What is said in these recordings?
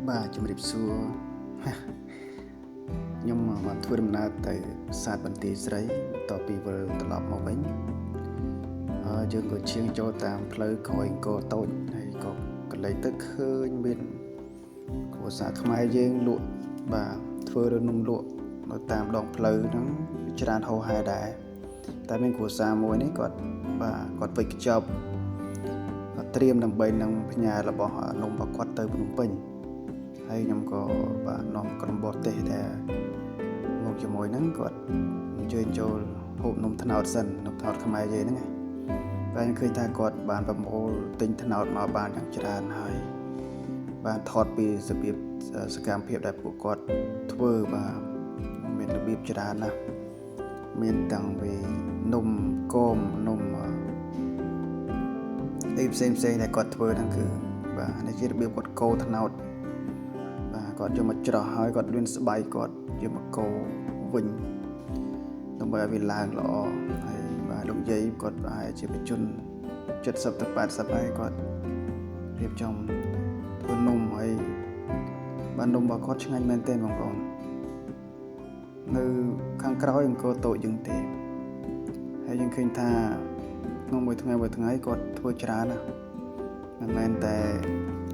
បាទជំរាបសួរខ្ញុំមកធ្វើដំណើរទៅប្រាសាទបន្ទាយស្រីបន្ទាប់ពីវិលត្រឡប់មកវិញយើងក៏ឈៀងចូលតាមផ្លូវក្រោយអង្គរតូចហើយក៏កន្លែងទៅឃើញមានគ្រួសារខ្មែរយើងលក់បាទធ្វើរនំលក់នៅតាមដងផ្លូវហ្នឹងច្រើនហោហែដែរតែមានគ្រួសារមួយនេះគាត់គាត់វិចខ្ចប់គាត់ត្រៀមដើម្បីនឹងផ្ញើរបស់នំរបស់គាត់ទៅភ្នំពេញហើយខ្ញុំក៏នាំក្រុមបរទេសដែលមកជាមួយហ្នឹងគាត់អញ្ជើញចូលហូបនំត្នោតសិននំត្នោតខ្មែរយើងហ្នឹងហើយឃើញថាគាត់បានប្រមូលទិញត្នោតមកបានយ៉ាងច្រើនហើយបានថតពីរបៀបសកម្មភាពដែលពួកគាត់ធ្វើមានរបៀបច្រើនណាស់មានតាំងពីនំគមនំផ្សេងដែលគាត់ធ្វើហ្នឹងគឺនេះជារបៀបគាត់កូរត្នោតគាត់យកមកច្រោះហើយគាត់លឿនស្បៃគាត់យកមកកូរវិញដើម្បីឲ្យវាឡើងល្អហើយលោកយាយគាត់ប្រហែលជាបញ្ជន70ទៅ80ហើយគាត់រៀបចំធ្វើនំហើយនំរបស់គាត់ឆ្ងាញ់មែនទែនបងប្អូននៅខាងក្រោយអង្គរតូចយើងទេហើយយើងឃើញថាក្នុងមួយថ្ងៃគាត់ធ្វើច្រើនណាស់មិនមែនតែ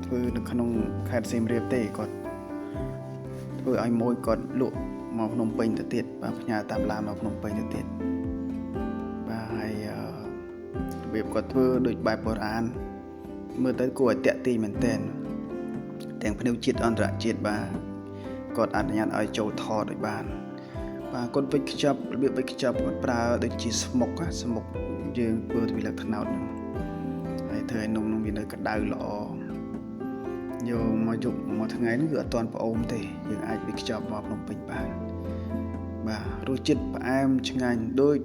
ធ្វើនៅក្នុងខេត្តសៀមរាបទេគាត់ធ្វើឲ្យមួយគាត់លក់មកភ្នំពេញទៅទៀតផ្ញើតាមឡានមកភ្នំពេញទៅទៀតហើយរបៀបគាត់ធ្វើដូចបែបបុរាណមើលទៅគួរឲ្យតាក់ទាញមែនទែនទាំងភ្ញៀវជាតិអន្តរជាតិគាត់អនុញ្ញាតឲ្យចូលថតឲ្យបានគាត់វិចខ្ចប់របៀបវិចខ្ចប់គាត់ប្រើដូចជាស្មុកយើងធ្វើពីលក្ខណៈហ្នឹងហើយធ្វើឲ្យនំនឹងវានៅក្តៅល្អយកមកថ្ងៃនេះគឺអត់ទាន់ផ្អូមទេយើងអាចវិចខ្ចប់មកភ្នំពេញបានរសជាតិផ្អែមឆ្ងាញ់ដូច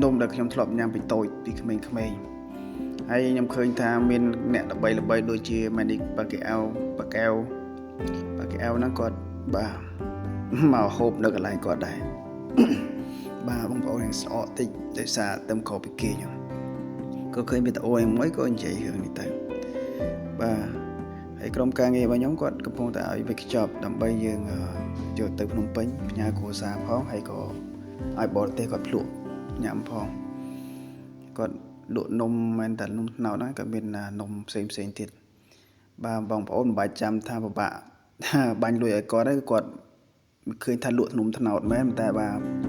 នំដែលខ្ញុំធ្លាប់ញ៉ាំពីតូចពីក្មេងៗហើយខ្ញុំឃើញថាមានអ្នកល្បីដូចជាម៉ានីកប៉ាកែវហ្នឹងគាត់មកហូបនៅកន្លែងគាត់ដែរបងប្អូននឹងស្អកតិចដោយសារទៅខុសពីគេខ្ញុំក៏ឃើញវីដេអូមួយក៏និយាយរឿងនេះទៅហើយក្រុមការងាររបស់ខ្ញុំគាត់កំពុងតែឲ្យវិចខ្ចប់ដើម្បីយើងយកទៅភ្នំពេញផ្ញើគ្រួសារផងហើយក៏ឲ្យបរទេសគាត់ភ្លក់ញ៉ាំផងគាត់លក់នំមែនតែនំត្នោតហ្នឹងក៏មាននំផ្សេងទៀតបងប្អូនមិនបាច់ចាំថាពិបាកបាញ់លុយឲ្យគាត់ហើយគាត់ឃើញថាលក់នំត្នោតមែនតែ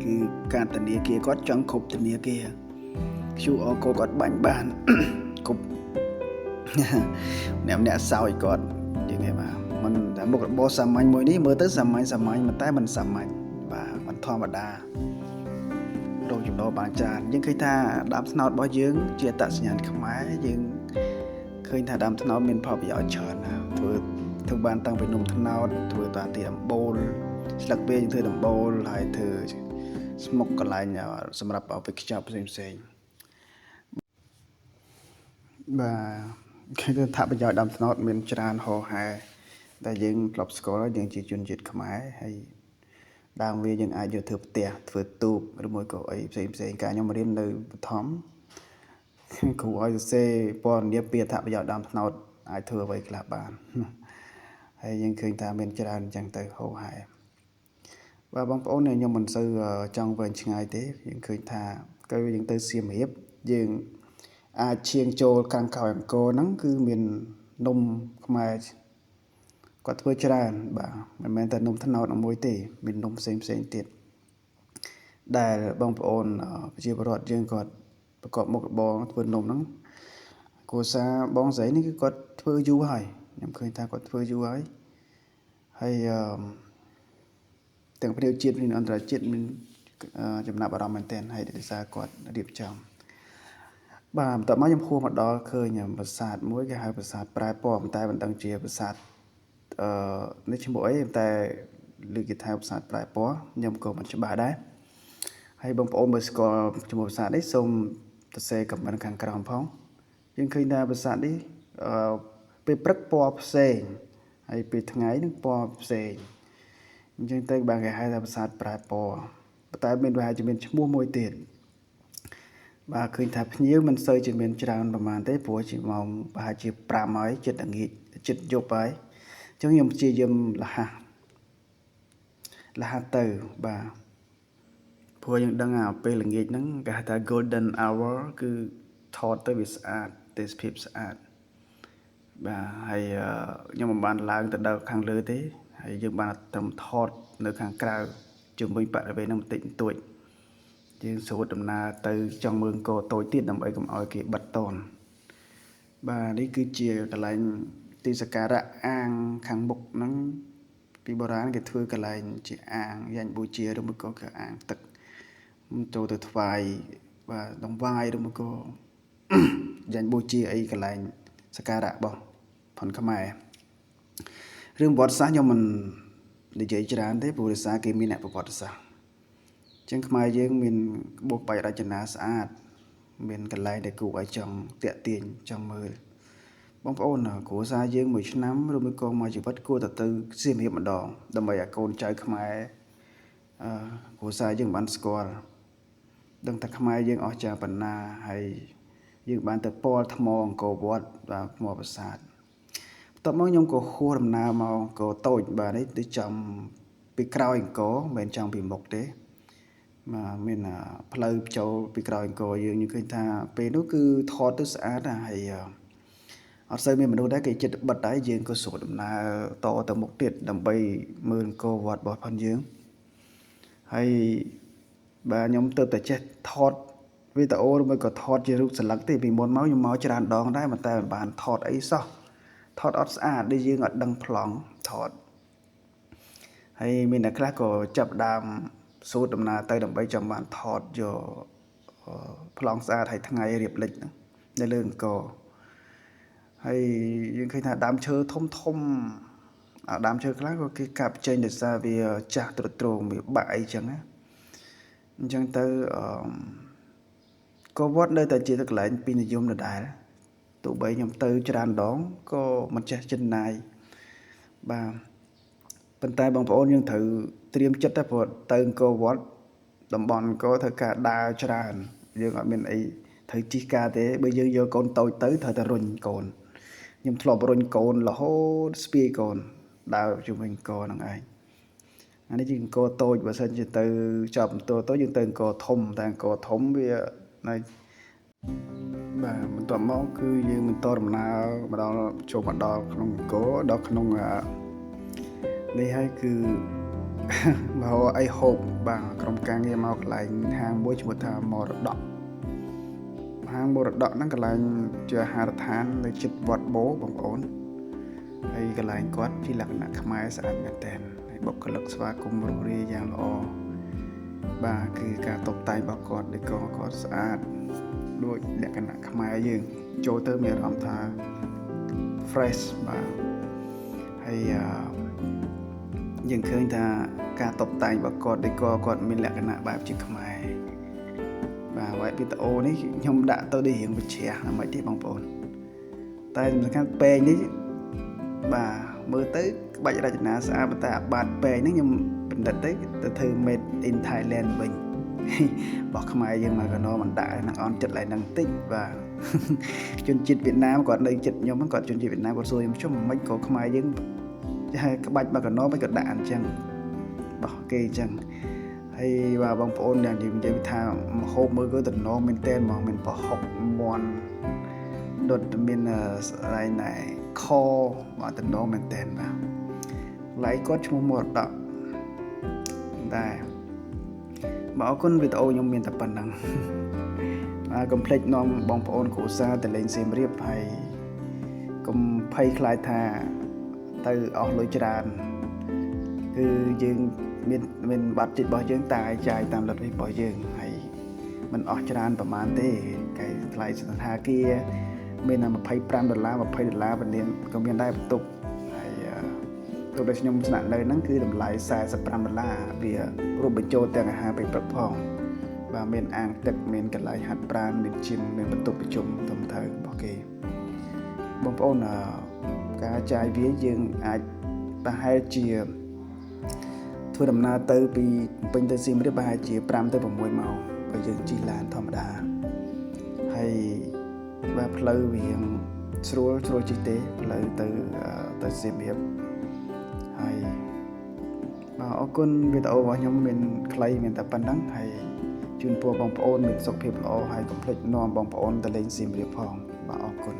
គឺការធនាគារគាត់ចង់គ្រប់ធនាគារ QR code គាត់បាញ់បានគ្រប់អ្នកសោយគាត់និយាយមិនតែមុខរបរសាមញ្ញមួយនេះមើលទៅសាមញ្ញតែមិនសាមញ្ញមិនធម្មតារកចំណូលបានច្រើនយើងឃើញថាដើមត្នោតរបស់យើងជាអត្តសញ្ញាណខ្មែរយើងឃើញថាដើមត្នោតមានផលប្រយោជន៍ច្រើនណាស់ធ្វើបានតាំងពីនំត្នោតធ្វើតាទីដំបូលស្លឹកវាយើងធ្វើដំបូលហើយធ្វើស្មុកកន្លែងសម្រាប់ឲ្យខ្ចប់ផ្សេងគេថាប្រយោជន៍ដើមត្នោតមានច្រើនហោហែតែយើងធ្លាប់ស្គាល់យើងជាជនជាតិខ្មែរហើយដើមវាយើងអាចយកធ្វើផ្ទះធ្វើទូកឬមួយក៏អីផ្សេងការខ្ញុំរៀននៅបឋមគ្រូឲ្យសរសេរពណ៌នាពីអត្ថប្រយោជន៍ដើមត្នោតអាចធ្វើអ្វីខ្លះបានហើយយើងឃើញថាមានច្រើនអញ្ចឹងទៅហោហែបងប្អូនខ្ញុំមិនសូវចង់វែងឆ្ងាយទេយើងឃើញថាគឺយើងទៅសៀមរាបយើងអាចឈៀងចូលខាងក្រោយអង្គរហ្នឹងគឺមាននំខ្មែរគាត់ធ្វើច្រើនមិនមែនតែនំត្នោតមួយទេមាននំផ្សេងទៀតដែលបងប្អូនប្រជាពលរដ្ឋយើងគាត់ប្រកបមុខរបរធ្វើនំហ្នឹងគ្រួសារបងស្រីនេះគឺគាត់ធ្វើយូរហើយខ្ញុំឃើញថាគាត់ធ្វើយូរហើយទាំងភ្ញៀវជាតិនិងអន្តរជាតិមានចំណាប់អារម្មណ៍មែនទែនហើយដោយសារគាត់រៀបចំបន្ទាប់មកខ្ញុំហួសមកដល់ឃើញប្រាសាទមួយគេហៅប្រាសាទប្រែពណ៌តែមិនដឹងជាប្រាសាទនេះឈ្មោះអីតែលើគេថាប្រាសាទប្រែពណ៌ខ្ញុំក៏មិនច្បាស់ដែរហើយបងប្អូនមើលស្គាល់ឈ្មោះប្រាសាទនេះសូមសរសេរខមមិនខាងក្រោមផងយើងឃើញថាប្រាសាទនេះពេលព្រឹកពណ៌ផ្សេងហើយពេលថ្ងៃនឹងពណ៌ផ្សេងអញ្ចឹងទៅគេហៅថាប្រាសាទប្រែពណ៌តែមានប្រហែលជាមានឈ្មោះមួយទៀតឃើញថាភ្ញៀវមិនសូវជាមានច្រើនប្រហែលទេព្រោះជាម៉ោងប្រហែលជា5ហើយចិត្តល្ងាចចិត្តយប់ហើយ ចឹងខ្ញុំព្យាយាមលះទៅបាទព្រោះយើងដឹងពេលល្ងាចហ្នឹងគេហៅថា golden hour គឺថតទៅវាស្អាតទេសភាពស្អាតបាទហើយខ្ញុំមិនបានឡើងទៅដល់ខាងលើទេហើយយើងបានត្រឹមថតនៅខាងក្រៅជុំវិញបរិវេណហ្នឹងបន្តិចបន្តួចយើងស្រួតដំណើរទៅចង់មើលអង្គរតូចទៀតដើម្បីកុំឲ្យគេបិទតនបាទនេះគឺជាកន្លែងទីសក្ការៈអាងខាងមុខហ្នឹងពីបុរាណគេធ្វើកន្លែងជាអាងយ៉ាញ់បូជាឬមួយក៏គឺអាងទឹកចូលទៅថ្វាយបាទដង្វាយឬមួយក៏យ៉ាញ់បូជាអីកន្លែងសក្ការៈរបស់ផនខ្មែររឿងប្រវត្តិសាស្ត្រខ្ញុំមិននិយាយច្រើនទេព្រោះដោយសារគេមានអ្នកប្រវត្តិសាស្ត្រអញ្ចឹងខ្មែរយើងមានក្បូរក្បាច់រចនាស្អាតមានកន្លែងដែលគួរឲ្យចង់តាក់ទាញចង់មើលបងប្អូនគ្រួសារយើងមួយឆ្នាំឬមួយក៏មួយជីវិតគួរតែទៅសៀមរាបម្ដងដើម្បីឲ្យកូនចៅខ្មែរគ្រួសារយើងបានស្គាល់ដឹងថាខ្មែរយើងអស្ចារ្យប៉ុណ្ណាហើយយើងបានទៅពាល់ថ្មអង្គរវត្តបាទថ្មប្រាសាទបន្ទាប់មកខ្ញុំក៏ហួសដំណើរមកអង្គរតូចបាទនេះទៅចំពីក្រោយអង្គរមិនមែនចំពីមុខទេបាទមានផ្លូវចូលពីក្រោយអង្គរយើងឃើញថាពេលនោះគឺថតទៅស្អាតណាស់ហើយអត់សូវមានមនុស្សដែរគេចិត្តបិទដែរយើងក៏ស្រួលដំណើរតទៅមុខទៀតដើម្បីមើលអង្គរវត្តរបស់ផងយើងហើយបាទខ្ញុំទៅតែចេះថតវីដេអូឬមួយក៏ថតជារូបសន្លឹកទេពីមុនមកខ្ញុំមកច្រើនដងដែរតែមិនបានថតអីសោះថតអត់ស្អាតដូចយើងអត់ដឹងប្លង់ថតហើយមានអ្នកខ្លះក៏ចាប់ដើមសូត្រដំណើរទៅដើម្បីចង់បានថតយកប្លង់ស្អាតហើយថ្ងៃរៀបលិចហ្នឹងនៅលើអង្គរហើយយើងឃើញថាដើមឈើធំដើមឈើខ្លះក៏គេកាប់ចេញដោយសារវាចាស់ទ្រុឌទ្រោមវាបាក់អីចឹងណាអញ្ចឹងទៅក៏វត្តនៅតែជាកន្លែងពេញនិយមដដែលទោះបីខ្ញុំទៅច្រើនដងក៏មិនចេះចិនណាយបាទប៉ុន្តែបងប្អូនយើងត្រូវត្រៀមចិត្តដែរព្រោះទៅអង្គរវត្តតំបន់អង្គរត្រូវការដើរច្រើនយើងអត់មានអីត្រូវជិះការទេបើយើងយកកូនតូចទៅត្រូវតែរុញកូនខ្ញុំធ្លាប់រុញកូនរហូតស្ពាយកូនដើរជុំវិញអង្គរហ្នឹងឯងអានេះជាអង្គរតូចបើសិនជាទៅចប់អង្គរតូចយើងទៅអង្គរធំតែអង្គរធំវានៅបាទបន្ទាប់មកគឺយើងបន្តដំណើរមកដល់ចូលមកដល់ក្នុងអង្គរដល់ក្នុងនេះហើយគឺមកអីហូបបាទក្រុមការងារមកកន្លែងហាងមួយឈ្មោះថាមរតកហាងមរតកហ្នឹងកន្លែងជាអាហារដ្ឋាននៅជិតវត្តបូបងប្អូនហើយកន្លែងគាត់ជាលក្ខណៈខ្មែរស្អាតមែនទែនហើយបុគ្គលិកស្វាគមន៍រួសរាយយ៉ាងល្អបាទគឺការតុបតែងរបស់គាត់ដូចក៏គាត់ស្អាតដូចលក្ខណៈខ្មែរយើងចូលទៅមានអារម្មណ៍ថា fresh បាទហើយយើងឃើញថាការតុបតែងរបស់គាត់ដូចក៏គាត់មានលក្ខណៈបែបជាខ្មែរបាទហើយវីដេអូនេះខ្ញុំដាក់ទៅដូចរៀងវិជ្រះមិនទេបងប្អូនតែសំខាន់ពេងនេះបាទមើលទៅក្បាច់រចនាស្អាតប៉ុន្តែអាបាតពេងនេះខ្ញុំបណ្ឌិតទៅធ្វើ made in Thailand វិញរបស់ខ្មែរយើងមកកណោមិនដាក់នឹងអន់ចិត្តឡើងនឹងតិចបាទជនជាតិវៀតណាមគាត់នៅចិត្តខ្ញុំហ្នឹងគាត់ជនជាតិវៀតណាមគាត់សួរខ្ញុំជុំមិនក៏ខ្មែរយើងក្បាច់មកកណោមិនក៏ដាក់អញ្ចឹងបោះគេអញ្ចឹងហើយបាទបងប្អូនយ៉ាងនិយាយថាមហូបមើលគឺតំណងមែនតើហ្មងមានប្រហុកមាន់ដុតមានស្អីណែខបាទតំណងមែនតើបាទឡៃគាត់ឈ្មោះមរតកតែបាទអរគុណវីដេអូខ្ញុំមានតែប៉ុណ្្នឹងបាទកុំភ្លេចនាំបងប្អូនគ្រួសារទៅលេងសៀមរាបហើយកុំភ័យខ្លាចថាទៅអស់លុយច្រើនគឺយើងមានបាត់ចិត្តរបស់យើងតែចាយតាមលទ្ធភាពរបស់យើងហើយมันអស់ច្រើនប្រហែលទេគេថ្លៃសន្តាគារមានតែ$25 $20ប៉ុណ្ណេះក៏មានដែរបន្ទប់ហើយទោះបីខ្ញុំស្នាក់នៅហ្នឹងគឺតម្លៃ$45វារួមបញ្ចូលទាំងអាហារពេលព្រឹកផងបាទមានអាងទឹកមានកន្លែងហាត់ប្រាណមាន gym មានបន្ទប់ប្រជុំធំធៅរបស់គេបងប្អូនការចាយវាយើងអាចប្រហែលជាធ្វើដំណើរទៅពីពេញទៅសៀមរាបប្រហែលជា5ទៅ6ម៉ោងបើយើងជិះឡានធម្មតាហើយបាទផ្លូវវាស្រួលជិះទេផ្លូវទៅ ទៅសៀមរាបហើយបាទអរគុណវីដេអូរបស់ខ្ញុំមានខ្លីមានតែប៉ុណ្ណឹងហើយជូនពរបងប្អូនមានសុខភាពល្អហើយកុំភ្លេចនាំបងប្អូនទៅលេងសៀមរាបផងបាទអរគុណ